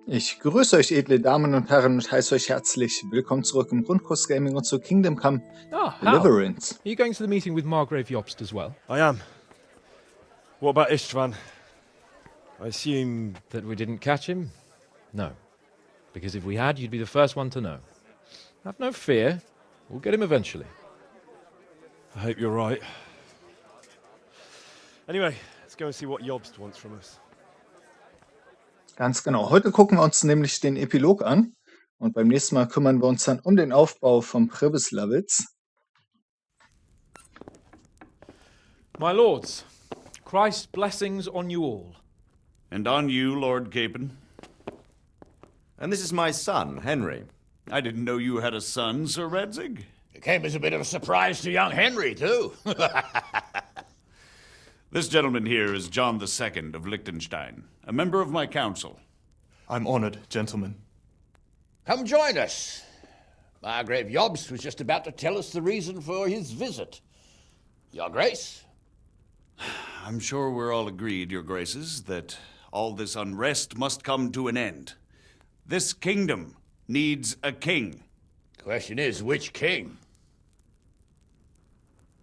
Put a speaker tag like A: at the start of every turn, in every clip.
A: Ich grüße euch, edle Damen und Herren, und heiße euch herzlich willkommen zurück im Grundkurs Gaming und zu Kingdom Come Deliverance.
B: Are you going to the meeting with Margrave Jobst as well?
C: I am. What about Istvan? I assume...
B: That we didn't catch him? No. Because if we had, you'd be the first one to know. Have no fear. We'll get him eventually.
C: I hope you're right. Anyway, let's go and see what Jobst wants from us.
A: Ganz genau. Heute gucken wir uns nämlich den Epilog an. Und beim nächsten Mal kümmern wir uns dann um den Aufbau vom Privislawitz.
B: My lords, Christ's blessings on you all.
D: And on you, Lord Capon.
E: And this is my son, Henry.
D: I didn't know you had a son, Sir Redzig.
F: It came as a bit of a surprise to young Henry, too.
D: This gentleman here is John II of Liechtenstein, a member of my council.
G: I'm honored, gentlemen.
F: Come join us. Margrave Jobst was just about to tell us the reason for his visit. Your Grace?
D: I'm sure we're all agreed, Your Graces, that all this unrest must come to an end. This kingdom needs a king.
F: Question is, which king?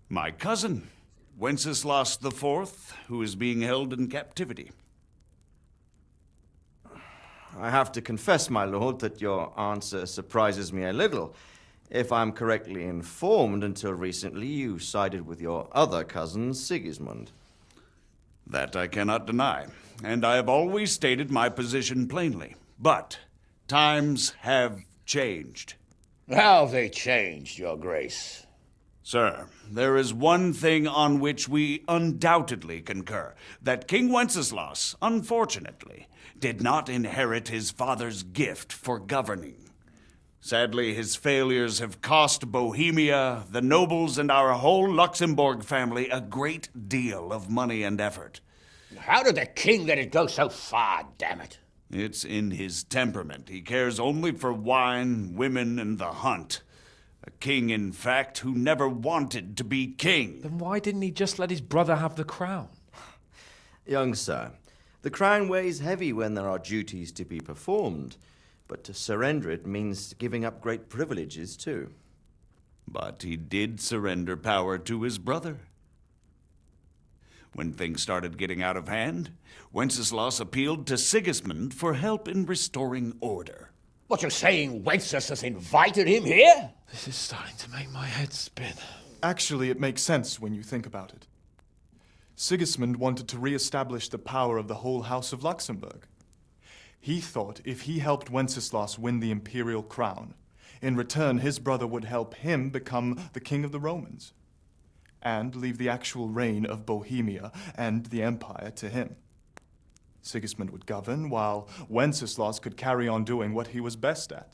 D: My cousin, Wenceslas IV, who is being held in captivity.
E: I have to confess, my lord, that your answer surprises me a little. If I'm correctly informed, until recently you sided with your other cousin, Sigismund.
D: That I cannot deny, and I have always stated my position plainly. But times have changed.
F: How have they changed, Your Grace?
D: Sir, there is one thing on which we undoubtedly concur, that King Wenceslas, unfortunately, did not inherit his father's gift for governing. Sadly, his failures have cost Bohemia, the nobles, and our whole Luxembourg family a great deal of money and effort.
F: How did the king let it go so far, damn it?
D: It's in his temperament. He cares only for wine, women, and the hunt. A king, in fact, who never wanted to be king.
B: Then why didn't he just let his brother have the crown?
E: Young sir, the crown weighs heavy when there are duties to be performed, but to surrender it means giving up great privileges too.
D: But he did surrender power to his brother. When things started getting out of hand, Wenceslas appealed to Sigismund for help in restoring order.
F: What, you're saying Wenceslas has invited him here?
B: This is starting to make my head spin.
G: Actually, it makes sense when you think about it. Sigismund wanted to re-establish the power of the whole House of Luxembourg. He thought if he helped Wenceslas win the imperial crown, in return his brother would help him become the king of the Romans, and leave the actual reign of Bohemia and the empire to him. Sigismund would govern, while Wenceslas could carry on doing what he was best at,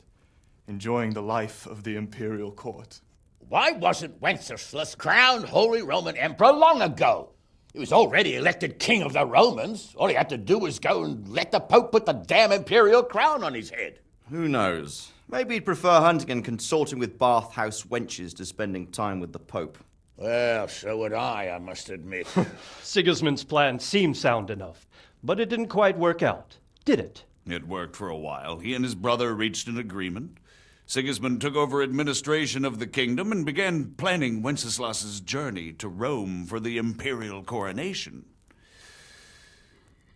G: enjoying the life of the imperial court.
F: Why wasn't Wenceslas crowned Holy Roman Emperor long ago? He was already elected king of the Romans. All he had to do was go and let the Pope put the damn imperial crown on his head.
E: Who knows? Maybe he'd prefer hunting and consorting with bathhouse wenches to spending time with the Pope.
F: Well, so would I must admit.
H: Sigismund's plan seemed sound enough, but it didn't quite work out, did it?
D: It worked for a while. He and his brother reached an agreement. Sigismund took over administration of the kingdom and began planning Wenceslas's journey to Rome for the imperial coronation.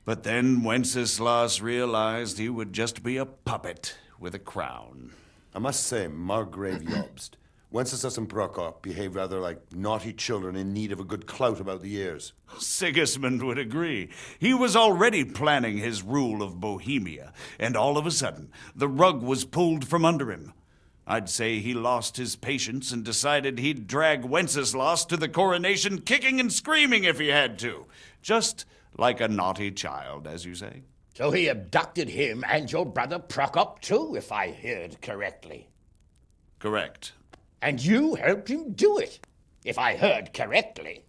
D: But then Wenceslas realized he would just be a puppet with a crown.
I: I must say, Margrave Jobst, Wenceslas and Prokop behave rather like naughty children in need of a good clout about the ears.
D: Sigismund would agree. He was already planning his rule of Bohemia, and all of a sudden, the rug was pulled from under him. I'd say he lost his patience and decided he'd drag Wenceslas to the coronation kicking and screaming if he had to. Just like a naughty child, as you say.
F: So he abducted him and your brother Prokop too, if I heard correctly.
D: Correct.
F: And you helped him do it, if I heard correctly.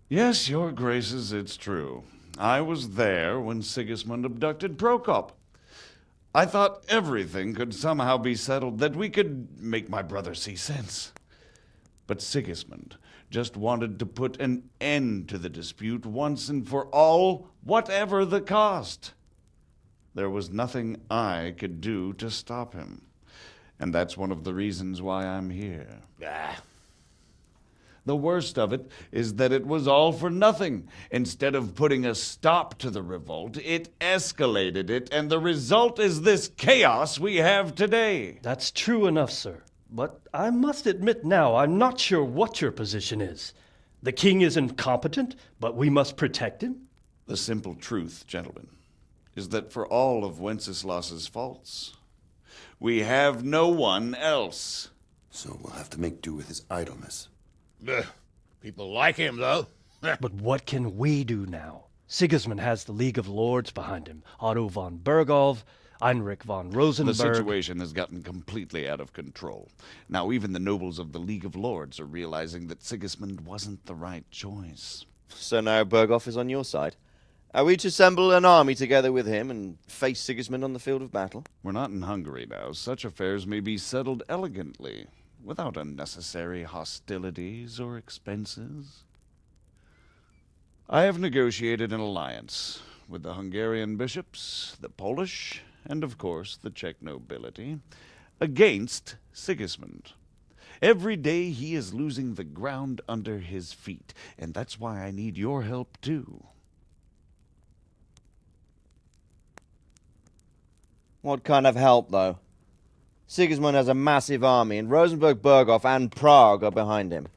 D: Yes, Your Graces, it's true. I was there when Sigismund abducted Prokop. I thought everything could somehow be settled, that we could make my brother see sense. But Sigismund just wanted to put an end to the dispute once and for all, whatever the cost. There was nothing I could do to stop him. And that's one of the reasons why I'm here.
F: Ah,
D: The worst of it is that it was all for nothing. Instead of putting a stop to the revolt, it escalated it, and the result is this chaos we have today.
H: That's true enough, sir. But I must admit now, I'm not sure what your position is. The king is incompetent, but we must protect him?
D: The simple truth, gentlemen, is that for all of Wenceslas's faults, we have no one else.
I: So we'll have to make do with his idleness.
F: people like him, though.
H: But what can we do now? Sigismund has the League of Lords behind him. Otto von Berghof, Heinrich von Rosenberg.
D: The situation has gotten completely out of control. Now even the nobles of the League of Lords are realizing that Sigismund wasn't the right choice.
E: So now Berghof is on your side. Are we to assemble an army together with him and face Sigismund on the field of battle?
D: We're not in Hungary now. Such affairs may be settled elegantly, without unnecessary hostilities or expenses. I have negotiated an alliance with the Hungarian bishops, the Polish, and of course the Czech nobility, against Sigismund. Every day he is losing the ground under his feet, and that's why I need your help too.
E: What kind of help, though? Sigismund has a massive army, and Rosenberg, Berghof, and Prague are behind him.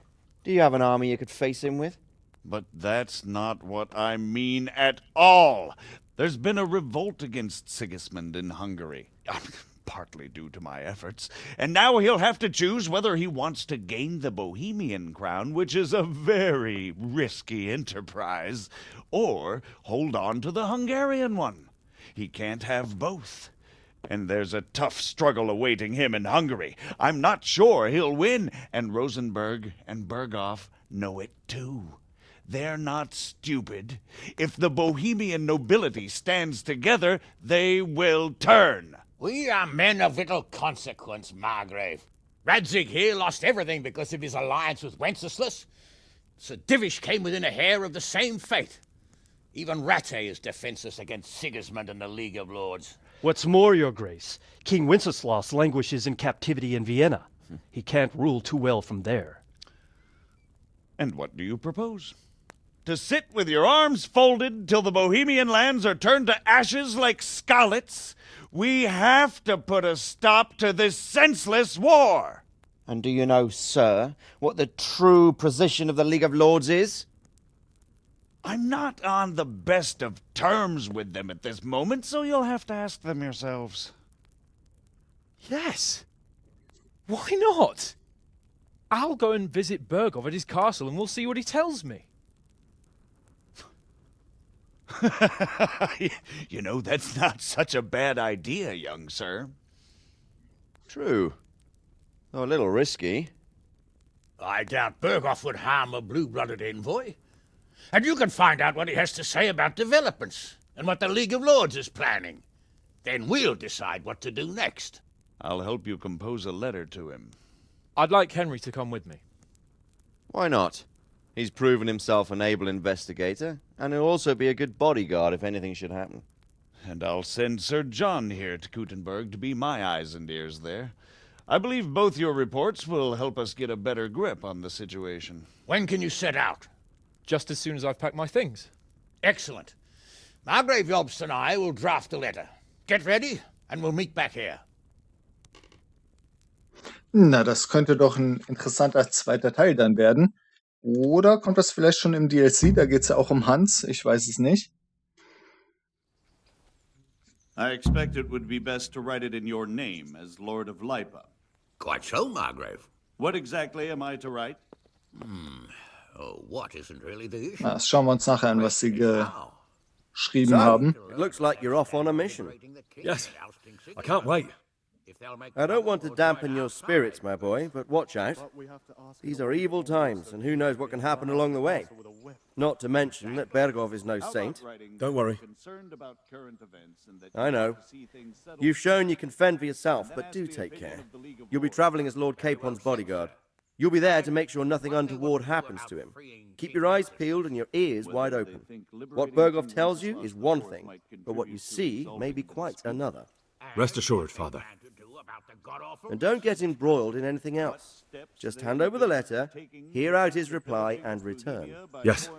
E: Do you have an army you could face him with?
D: But that's not what I mean at all. There's been a revolt against Sigismund in Hungary, partly due to my efforts, and now he'll have to choose whether he wants to gain the Bohemian crown, which is a very risky enterprise, or hold on to the Hungarian one. He can't have both. And there's a tough struggle awaiting him in Hungary. I'm not sure he'll win, and Rosenberg and Berghof know it too. They're not stupid. If the Bohemian nobility stands together, they will turn.
F: We are men of little consequence, Margrave. Radzig here lost everything because of his alliance with Wenceslas. Sir Divish came within a hair of the same fate. Even Rattay is defenseless against Sigismund and the League of Lords.
H: What's more, your grace, King Wenceslas languishes in captivity in Vienna. He can't rule too well from there.
D: And what do you propose? To sit with your arms folded till the Bohemian lands are turned to ashes like scarlets? We have to put a stop to this senseless war.
E: And do you know, sir, what the true position of the League of Lords is?
D: I'm not on the best of terms with them at this moment, so you'll have to ask them yourselves.
B: Yes. Why not? I'll go and visit Berghof at his castle and we'll see what he tells me.
D: You know, that's not such a bad idea, young sir.
E: True. Though a little risky.
F: I doubt Berghof would harm a blue-blooded envoy. And you can find out what he has to say about developments and what the League of Lords is planning. Then we'll decide what to do next.
D: I'll help you compose a letter to him.
B: I'd like Henry to come with me.
E: Why not? He's proven himself an able investigator, and he'll also be a good bodyguard if anything should happen.
D: And I'll send Sir John here to Kuttenberg to be my eyes and ears there. I believe both your reports will help us get a better grip on the situation.
F: When can you set out?
B: Just as soon as I've packed my things.
F: Excellent. Margrave Jobst and I will draft a letter. Get ready, and we'll meet back here.
A: Na, das könnte doch ein interessanter zweiter Teil dann werden. Oder kommt das vielleicht schon im DLC? Da geht es ja auch um Hans. Ich weiß es nicht.
D: I expect it would be best to write it in your name as Lord of Lipa.
F: Quite so, Margrave.
D: What exactly am I to write?
F: Oh, what isn't really the issue?
A: Na, das schauen wir uns nachher an, was sie geschrieben haben.
E: It looks like you're off on a mission.
C: Yes, I can't wait.
E: I don't want to dampen your spirits, my boy, but watch out. These are evil times, and who knows what can happen along the way. Not to mention that Berghof is no saint.
C: Don't worry.
E: I know. You've shown you can fend for yourself, but do take care. You'll be travelling as Lord Capon's bodyguard. You'll be there to make sure nothing untoward happens to him. Keep your eyes peeled and your ears wide open. What Berghoff tells you is one thing, but what you see may be quite another.
C: Rest assured, Father.
E: And don't get embroiled in anything else. Just hand over the letter, hear out his reply, and return.
C: Yes.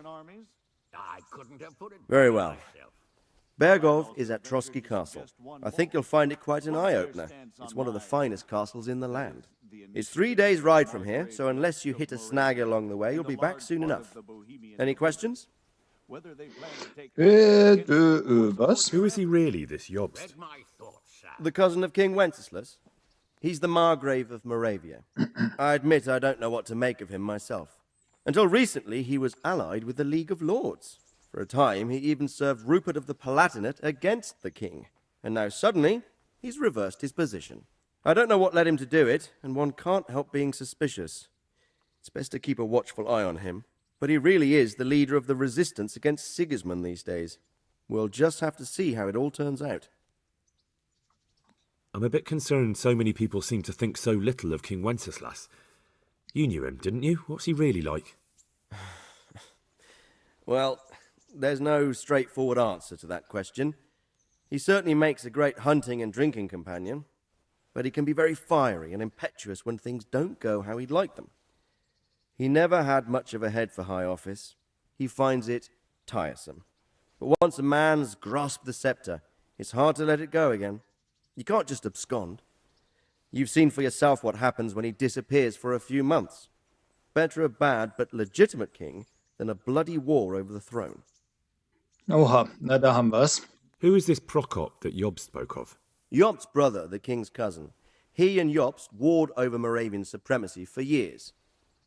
E: Very well. Berghoff is at Trotsky Castle. I think you'll find it quite an eye-opener. It's one of the finest castles in the land. It's 3 days' ride from here, so unless you hit a snag along the way, you'll be back soon enough. Any questions?
A: Was?
C: Who is he really, this Jobst?
E: The cousin of King Wenceslas? He's the Margrave of Moravia. I admit I don't know what to make of him myself. Until recently, he was allied with the League of Lords. For a time, he even served Rupert of the Palatinate against the king. And now suddenly, he's reversed his position. I don't know what led him to do it, and one can't help being suspicious. It's best to keep a watchful eye on him. But he really is the leader of the resistance against Sigismund these days. We'll just have to see how it all turns out.
C: I'm a bit concerned so many people seem to think so little of King Wenceslas. You knew him, didn't you? What's he really like?
E: Well, there's no straightforward answer to that question. He certainly makes a great hunting and drinking companion, but he can be very fiery and impetuous when things don't go how he'd like them. He never had much of a head for high office. He finds it tiresome. But once a man's grasped the scepter, it's hard to let it go again. You can't just abscond. You've seen for yourself what happens when he disappears for a few months. Better a bad but legitimate king than a bloody war over the throne.
A: Oha, na da haben wir's.
C: Who is this Prokop that Job spoke of?
E: Jobst's brother, the king's cousin. He and Jobst warred over Moravian supremacy for years.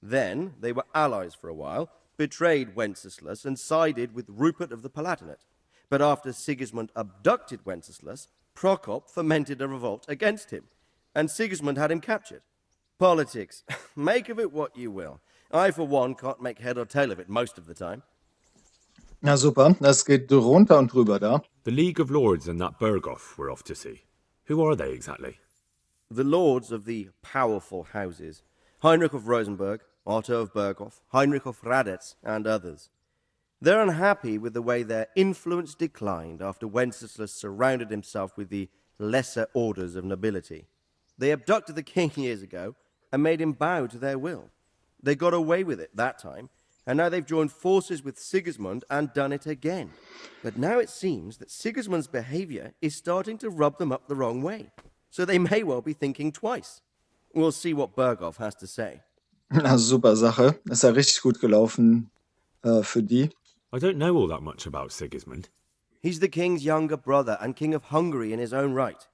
E: Then they were allies for a while, betrayed Wenceslas and sided with Rupert of the Palatinate. But after Sigismund abducted Wenceslas, Prokop fomented a revolt against him, and Sigismund had him captured. Politics. Make of it what you will. I, for one, can't make head or tail of it most of the time.
A: Na super, das geht drunter und drüber da.
C: The League of Lords and that Berghoff we're off to see. Who are they exactly?
E: The lords of the powerful houses. Heinrich of Rosenberg, Otto of Berghoff, Heinrich of Radetz, and others. They're unhappy with the way their influence declined after Wenceslas surrounded himself with the lesser orders of nobility. They abducted the king years ago and made him bow to their will. They got away with it that time, and now they've joined forces with Sigismund and done it again. But now it seems that Sigismund's behavior is starting to rub them up the wrong way, so they may well be thinking twice. We'll see what Berghoff has to say.
A: Na super Sache. Ist ja richtig gut gelaufen für die.
C: I don't know all that much about Sigismund.
E: He's the king's younger brother and king of Hungary in his own right.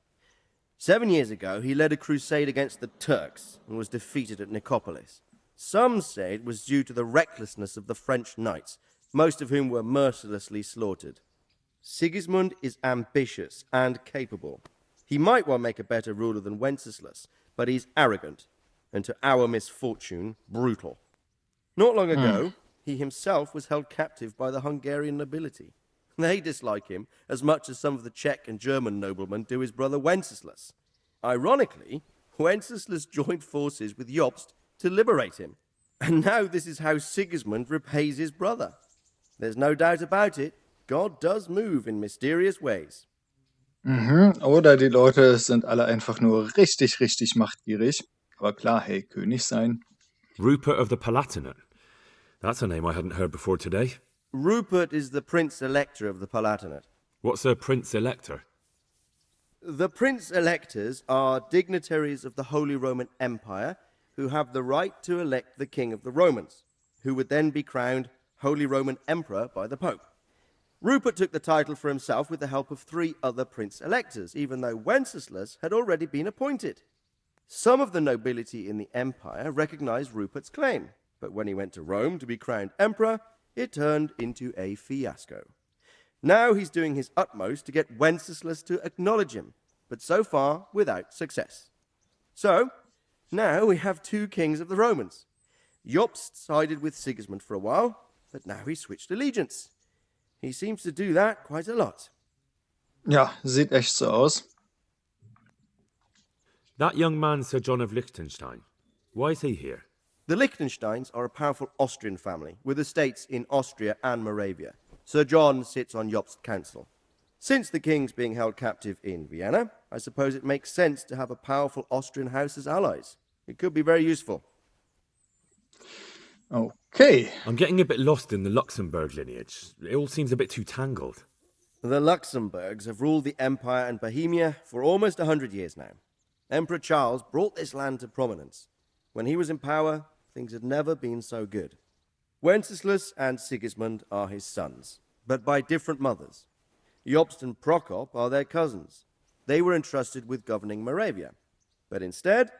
E: 7 years ago, he led a crusade against the Turks and was defeated at Nicopolis. Some say it was due to the recklessness of the French knights, most of whom were mercilessly slaughtered. Sigismund is ambitious and capable. He might well make a better ruler than Wenceslas, but he's arrogant, and to our misfortune, brutal. Not long ago, he himself was held captive by the Hungarian nobility. They dislike him as much as some of the Czech and German noblemen do his brother Wenceslas. Ironically, Wenceslas joined forces with Jobst to liberate him. And now this is how Sigismund repays his brother. There's no doubt about it, God does move in mysterious ways.
A: Oder die Leute sind alle einfach nur richtig, richtig machtgierig. Aber klar, hey, König sein.
C: Rupert of the Palatinate. That's a name I hadn't heard before today.
E: Rupert is the Prince-Elector of the Palatinate.
C: What's a Prince-Elector?
E: The Prince-Electors are dignitaries of the Holy Roman Empire who have the right to elect the King of the Romans, who would then be crowned Holy Roman Emperor by the Pope. Rupert took the title for himself with the help of 3 other Prince-Electors, even though Wenceslas had already been appointed. Some of the nobility in the empire recognized Rupert's claim, but when he went to Rome to be crowned emperor, it turned into a fiasco. Now he's doing his utmost to get Wenceslas to acknowledge him, but so far without success. So, now we have 2 kings of the Romans. Jobst sided with Sigismund for a while, but now he's switched allegiance. He seems to do that quite a lot.
A: Ja, sieht echt so aus.
C: That young man, Sir John of Liechtenstein. Why is he here?
E: The Liechtensteins are a powerful Austrian family with estates in Austria and Moravia. Sir John sits on Jobst's council. Since the king's being held captive in Vienna, I suppose it makes sense to have a powerful Austrian house as allies. It could be very useful.
A: Okay.
C: I'm getting a bit lost in the Luxembourg lineage. It all seems a bit too tangled.
E: The Luxembourgs have ruled the empire and Bohemia for almost 100 years now. Emperor Charles brought this land to prominence. When he was in power, things had never been so good. Wenceslas and Sigismund are his sons, but by different mothers. Jobst and Prokop are their cousins. They were entrusted with governing Moravia. But instead,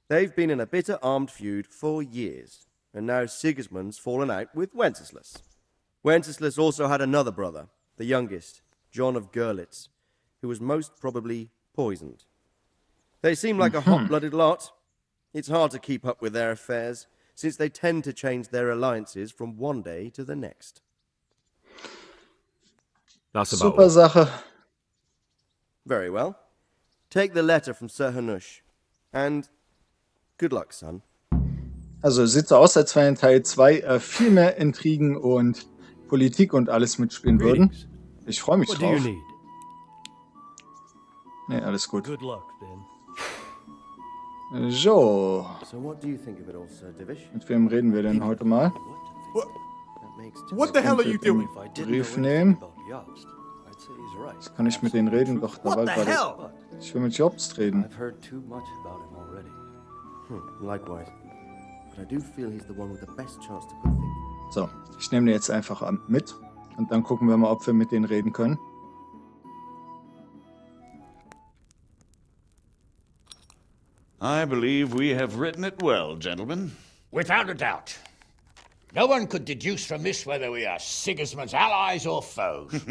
E: they've been in a bitter armed feud for years, and now Sigismund's fallen out with Wenceslas. Wenceslas also had another brother, the youngest, John of Görlitz, who was most probably poisoned. They seem like a hot-blooded lot. It's hard to keep up with their affairs, since they tend to change their alliances from one day to the next.
C: That's about
A: Super
C: all.
A: Sache.
E: Very well. Take the letter from Sir Hanush. And good luck, son.
A: Also sieht so aus, als wenn in Teil 2 viel mehr Intrigen und Politik und alles mitspielen würden.
H: Greetings.
A: Ich freue mich
H: What do you
A: drauf.
H: need?
A: Nee, alles gut.
H: Good luck, then.
A: So,
E: So what do you think of it all, Sir Divish?
A: mit wem reden wir denn heute mal?
E: That makes
G: What the hell are you doing?
A: Brief nehmen. Jetzt kann ich mit denen reden, doch da war gerade... Ich will mit Jobst reden.
J: I've heard too much about him already.
E: Likewise. But I do feel he's the one with the best chance to put things.
A: So, ich nehme den jetzt einfach mit. Und dann gucken wir mal, ob wir mit denen reden können.
D: I believe we have written it well, gentlemen.
F: Without a doubt. No one could deduce from this whether we are Sigismund's allies or foes.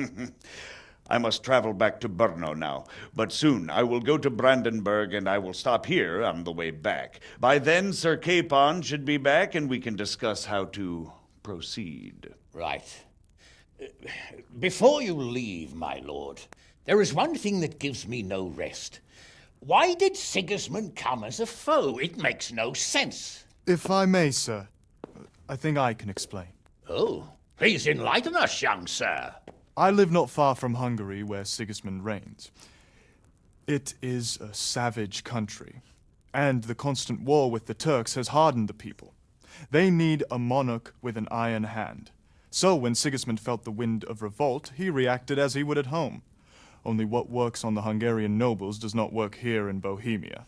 D: I must travel back to Brno now, but soon I will go to Brandenburg and I will stop here on the way back. By then, Sir Capon should be back and we can discuss how to proceed.
F: Right. Before you leave, my lord, there is one thing that gives me no rest. Why did Sigismund come as a foe? It makes no sense.
G: If I may, sir, I think I can explain.
F: Oh, please enlighten us, young sir.
G: I live not far from Hungary, where Sigismund reigns. It is a savage country, and the constant war with the Turks has hardened the people. They need a monarch with an iron hand. So when Sigismund felt the wind of revolt, he reacted as he would at home. Only what works on the Hungarian nobles does not work here in Bohemia.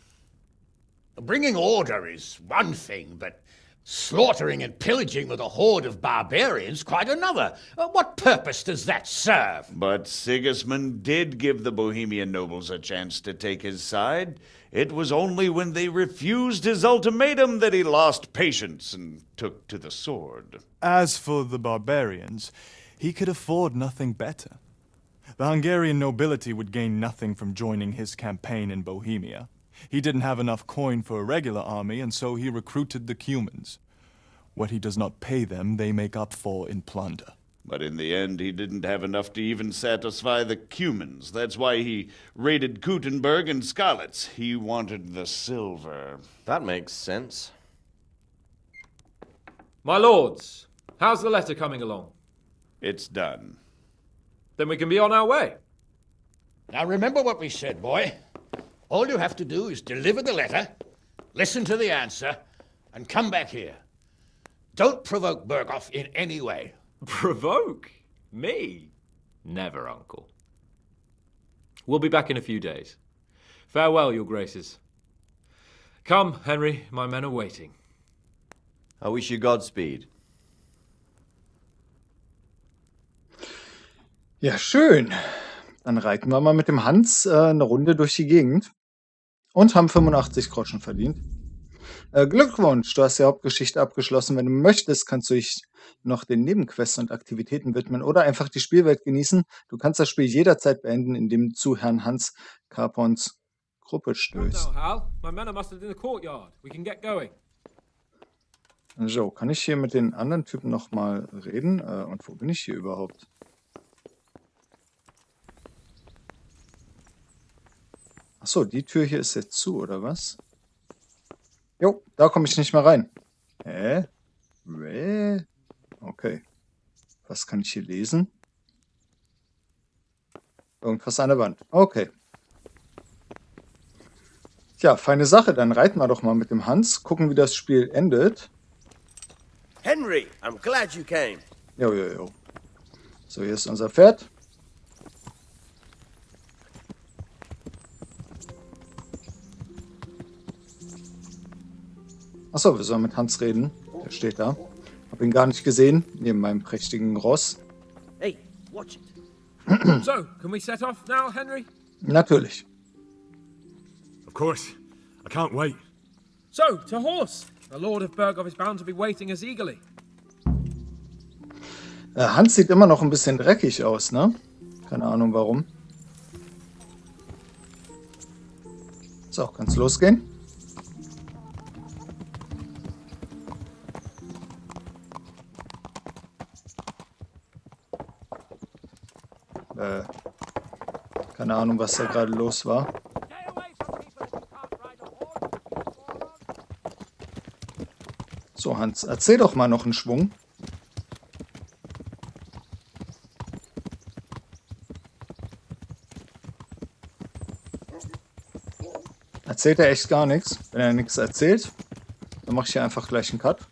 F: Bringing order is one thing, but slaughtering and pillaging with a horde of barbarians quite another. What purpose does that serve?
D: But Sigismund did give the Bohemian nobles a chance to take his side. It was only when they refused his ultimatum that he lost patience and took to the sword.
G: As for the barbarians, he could afford nothing better. The Hungarian nobility would gain nothing from joining his campaign in Bohemia. He didn't have enough coin for a regular army, and so he recruited the Cumans. What he does not pay them, they make up for in plunder.
D: But in the end, he didn't have enough to even satisfy the Cumans. That's why he raided Kuttenberg and Skalitz. He wanted the silver.
J: That makes sense.
B: My lords, how's the letter coming along?
D: It's done.
B: Then we can be on our way.
F: Now remember what we said, boy. All you have to do is deliver the letter, listen to the answer, and come back here. Don't provoke Berghoff in any way.
B: Provoke? Me? Never, Uncle. We'll be back in a few days. Farewell, your graces. Come, Henry, my men are waiting.
J: I wish you Godspeed.
A: Ja, schön. Dann reiten wir mal mit dem Hans eine Runde durch die Gegend und haben 85 Groschen verdient. Glückwunsch, du hast die Hauptgeschichte abgeschlossen. Wenn du möchtest, kannst du dich noch den Nebenquests und Aktivitäten widmen oder einfach die Spielwelt genießen. Du kannst das Spiel jederzeit beenden, indem du zu Herrn Hans Capons Gruppe stößt.
B: Hal. My men are mustered in the courtyard. We can get going.
A: So, kann ich hier mit den anderen Typen nochmal reden? Und wo bin ich hier überhaupt? Achso, die Tür hier ist jetzt zu, oder was? Jo, da komme ich nicht mehr rein. Hä? Okay. Was kann ich hier lesen? Irgendwas an der Wand. Okay. Tja, feine Sache. Dann reiten wir doch mal mit dem Hans. Gucken, wie das Spiel endet.
E: Henry, I'm glad you came.
A: Jo. So, hier ist unser Pferd. Achso, wir sollen mit Hans reden. Der steht da. Hab ihn gar nicht gesehen, neben meinem prächtigen Ross.
E: Hey, watch it.
B: So, can we set off now, Henry?
A: Natürlich.
C: Of course. I can't wait.
B: So, to horse. The Lord of Burgov is bound to be waiting us eagerly.
A: Hans sieht immer noch ein bisschen dreckig aus, ne? Keine Ahnung warum. So, kann's losgehen? Keine Ahnung, was da gerade los war. So, Hans, erzähl doch mal noch einen Schwung. Erzählt er echt gar nichts. Wenn er nichts erzählt, dann mache ich hier einfach gleich einen Cut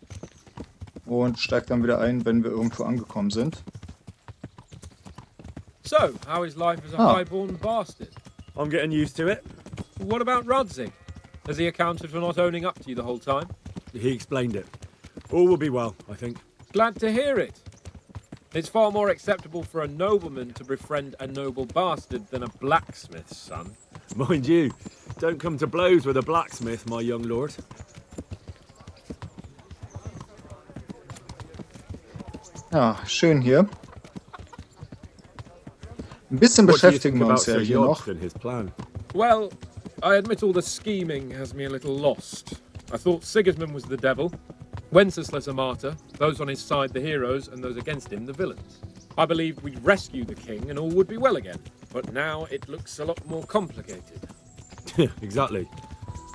A: und steige dann wieder ein, wenn wir irgendwo angekommen sind.
B: So, how is life as a highborn bastard?
C: I'm getting used to it.
B: What about Rodsey? Has he accounted for not owning up to you the whole time?
C: He explained it. All will be well, I think.
B: Glad to hear it. It's far more acceptable for a nobleman to befriend a noble bastard than a blacksmith's son.
C: Mind you, don't come to blows with a blacksmith, my young lord.
A: Ja, schön hier. Ein bisschen beschäftigen wir uns ja hier noch.
B: Well, I admit all the scheming has me a little lost. I thought Sigismund was the devil, Wenceslas a martyr, those on his side the heroes, and those against him the villains. I believed we'd rescue the king and all would be well again, but now it looks a lot more complicated.
C: Exactly.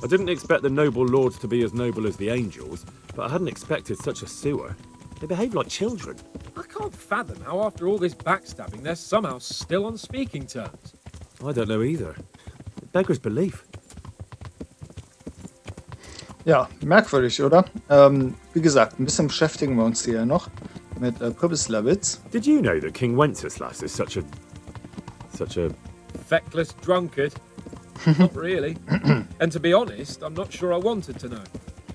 C: I didn't expect the noble lords to be as noble as the angels, but I hadn't expected such a sewer. They behave like children.
B: I can't fathom how after all this backstabbing they're somehow still on speaking terms.
C: I don't know either. It beggars belief.
A: Ja, merkwürdig, oder? Wie gesagt, ein bisschen beschäftigen wir uns hier noch mit Pribislawitz.
C: Did you know that King Wenceslas is such a...
B: Feckless drunkard? Not really. And to be honest, I'm not sure I wanted to know.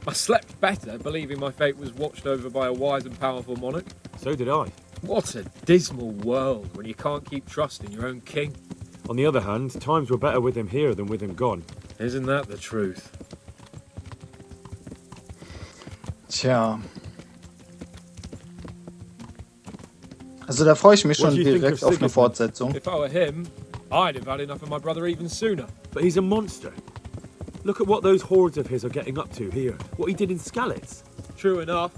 B: I slept better believing my fate was watched over by a wise and powerful monarch.
C: So did I.
B: What a dismal world when you can't keep trusting your own king.
C: On the other hand, times were better with him here than with him gone.
B: Isn't that the truth?
A: Tja. Also da freue ich mich schon direkt auf eine Fortsetzung.
B: If I were him, I'd have had enough of my brother even sooner.
C: But he's a monster. Look at what those hordes of his are getting up to here. What he did in Skalitz.
B: True enough.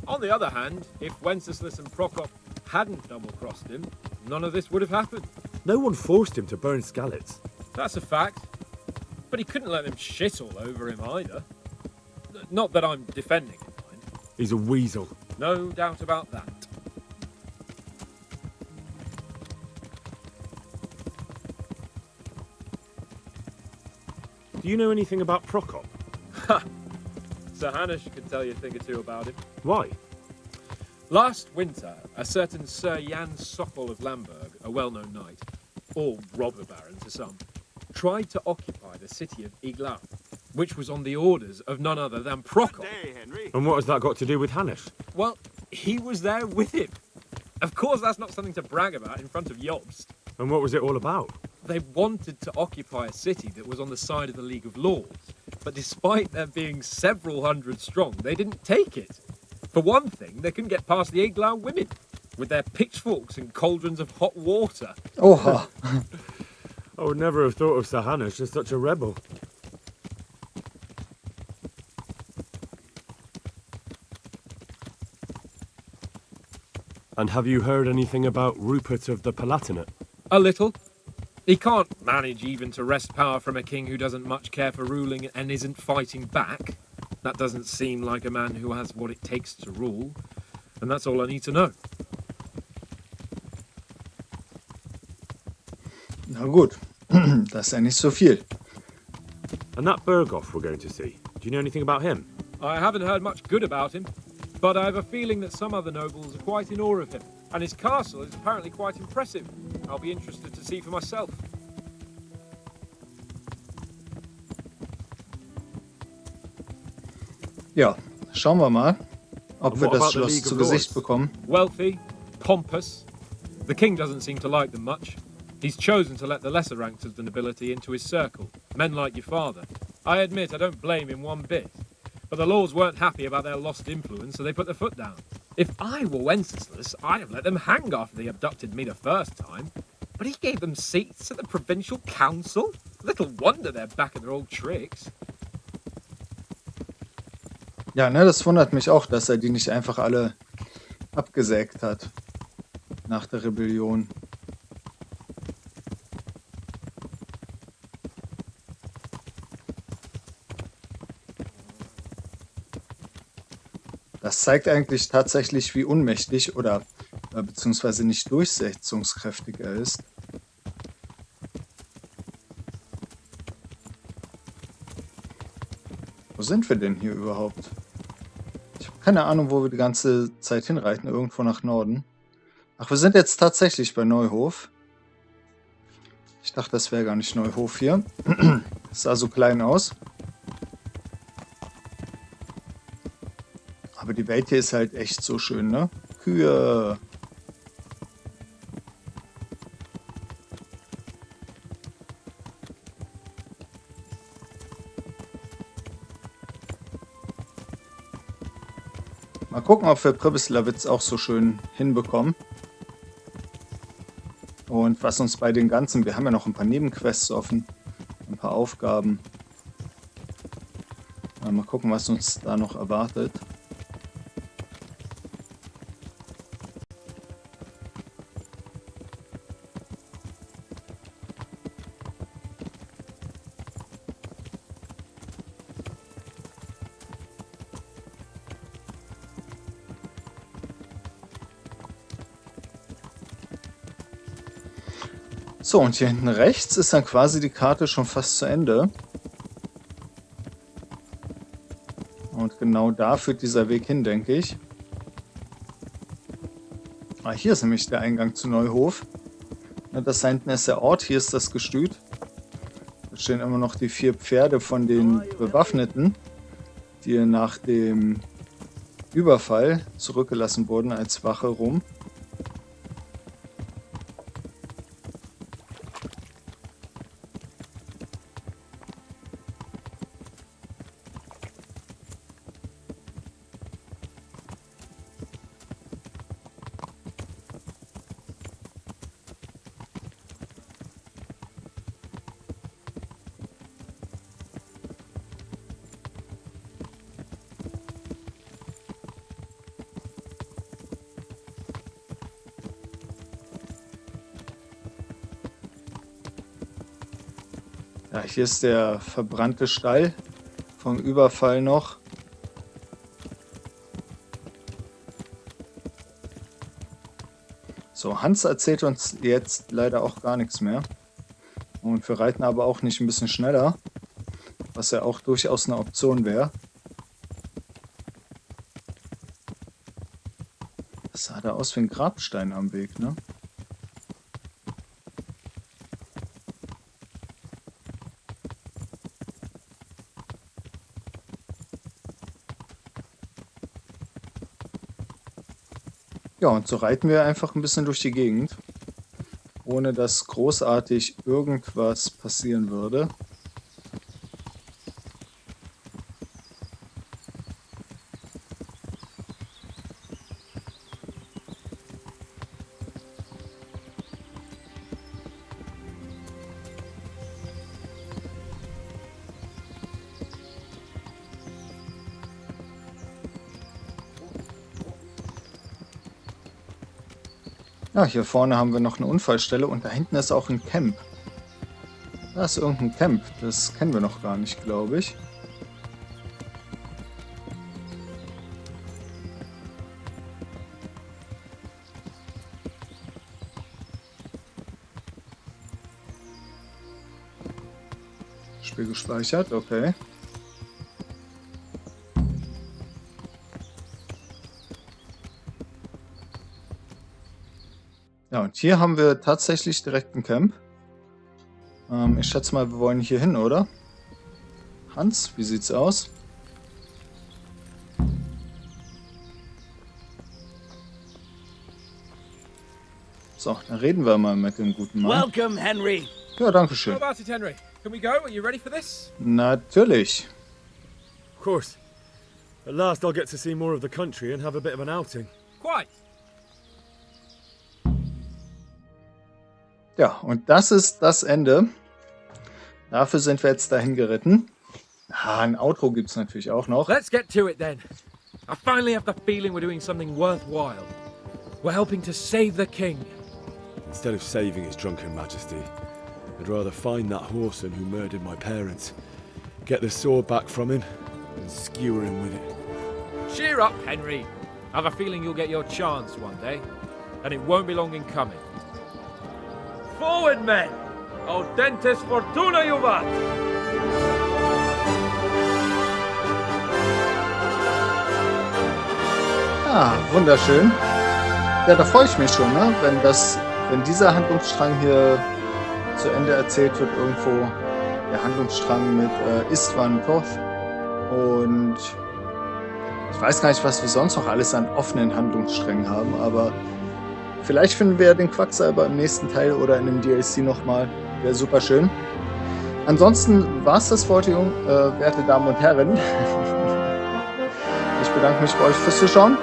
B: On the other hand, if Wenceslas and Prokop hadn't double-crossed him, none of this would have happened.
C: No one forced him to burn Skalitz.
B: That's a fact. But he couldn't let them shit all over him either. Not that I'm defending him, mind.
C: He's a weasel.
B: No doubt about that.
C: Do you know anything about Prokop?
B: Ha! Sir Hanush can tell you a thing or two about him.
C: Why?
B: Last winter, a certain Sir Jan Sokol of Lamberg, a well-known knight, or robber baron to some, tried to occupy the city of Iglau, which was on the orders of none other than Prokop.
C: And what has that got to do with Hanush?
B: Well, he was there with him. Of course, that's not something to brag about in front of Jobst.
C: And what was it all about?
B: They wanted to occupy a city that was on the side of the League of Lords, but despite there being several hundred strong, they didn't take it. For one thing, they couldn't get past the Iglau women, with their pitchforks and cauldrons of hot water.
A: Oha.
C: I would never have thought of Sir Hanush as such a rebel. And have you heard anything about Rupert of the Palatinate?
B: A little. He can't manage even to wrest power from a king who doesn't much care for ruling and isn't fighting back.
K: That doesn't seem like a man who has what it takes to rule, and that's all I need to know.
A: Na gut, das ist ja nicht so viel.
C: And that Berghoff we're going to see, do you know anything about him?
K: I haven't heard much good about him, but I have a feeling that some other nobles are quite in awe of him, and his castle is apparently quite impressive. I'll be interested to see for myself.
A: Ja, schauen wir mal, ob
C: And
A: wir
C: what
A: das
C: about the
A: Schloss
C: League
A: zu
C: of
A: Gesicht
C: Lords?
A: bekommen.
K: Wealthy, pompous. The king doesn't seem to like them much. He's chosen to let the lesser ranks of the nobility into his circle, men like your father. I admit I don't blame him one bit. But the lords weren't happy about their lost influence, so they put their foot down. If I were Wenceslas, I'd have let them hang after they abducted me the first time. But he gave them seats at the provincial council? Little wonder they're back in their old tricks.
A: Ja, ne, das wundert mich auch, dass er die nicht einfach alle abgesägt hat nach der Rebellion. Das zeigt eigentlich tatsächlich, wie unmächtig oder beziehungsweise nicht durchsetzungskräftig er ist. Wo sind wir denn hier überhaupt? Ich habe keine Ahnung, wo wir die ganze Zeit hinreiten. Irgendwo nach Norden. Ach, wir sind jetzt tatsächlich bei Neuhof. Ich dachte, das wäre gar nicht Neuhof hier. Das sah so klein aus. Aber die Welt hier ist halt echt so schön, ne? Kühe. Mal gucken, ob wir Pribislawitz auch so schön hinbekommen. Und was uns bei den ganzen... Wir haben ja noch ein paar Nebenquests offen. Ein paar Aufgaben. Mal gucken, was uns da noch erwartet. So, und hier hinten rechts ist dann quasi die Karte schon fast zu Ende. Und genau da führt dieser Weg hin, denke ich. Ah, hier ist nämlich der Eingang zu Neuhof. Das da hinten ist der Ort, hier ist das Gestüt. Da stehen immer noch die 4 Pferde von den Bewaffneten, die nach dem Überfall zurückgelassen wurden als Wache rum. Ja, hier ist der verbrannte Stall vom Überfall noch. So, Hans erzählt uns jetzt leider auch gar nichts mehr. Und wir reiten aber auch nicht ein bisschen schneller, was ja auch durchaus eine Option wäre. Das sah da aus wie ein Grabstein am Weg, ne? Ja, und so reiten wir einfach ein bisschen durch die Gegend, ohne dass großartig irgendwas passieren würde. Ja, hier vorne haben wir noch eine Unfallstelle und da hinten ist auch ein Camp. Da ist irgendein Camp, das kennen wir noch gar nicht, glaube ich. Spiel gespeichert, okay. Ja, und hier haben wir tatsächlich direkt ein Camp. Ich schätze mal, wir wollen hier hin, oder? Hans, wie sieht's aus? So, dann reden wir mal mit dem guten Mann.
F: Welcome, Henry.
A: Ja, danke schön.
K: How about it, Henry? Can we go? Are you ready for this?
A: Natürlich.
C: Of course. At last I'll get to see more of the country and have a bit of an outing.
K: Quite.
A: Ja, und das ist das Ende. Dafür sind wir jetzt dahin geritten. Ah, ein Outro gibt es natürlich auch noch.
K: Let's get to it then. I finally have the feeling we're doing something worthwhile. We're helping to save the king.
C: Instead of saving his drunken majesty, I'd rather find that whoreson who murdered my parents, get the sword back from him, and skewer him with it.
K: Cheer up, Henry. I have a feeling you'll get your chance one day, and it won't be long in coming. Forward, men! Audentes fortuna juvat!
A: Ah, wunderschön. Ja, da freue ich mich schon, ne? Wenn dieser Handlungsstrang hier zu Ende erzählt wird, irgendwo der Handlungsstrang mit Istvan Toth. Und ich weiß gar nicht, was wir sonst noch alles an offenen Handlungssträngen haben, aber vielleicht finden wir ja den Quacksalber im nächsten Teil oder in dem DLC nochmal. Wäre super schön. Ansonsten war es das für heute, werte Damen und Herren. Ich bedanke mich bei euch fürs Zuschauen.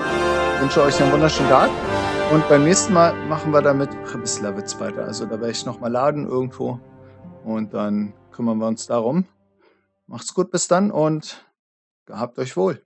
A: Wünsche euch einen wunderschönen Tag. Und beim nächsten Mal machen wir damit Rebislavitz weiter. Also da werde ich nochmal laden irgendwo. Und dann kümmern wir uns darum. Macht's gut bis dann und gehabt euch wohl.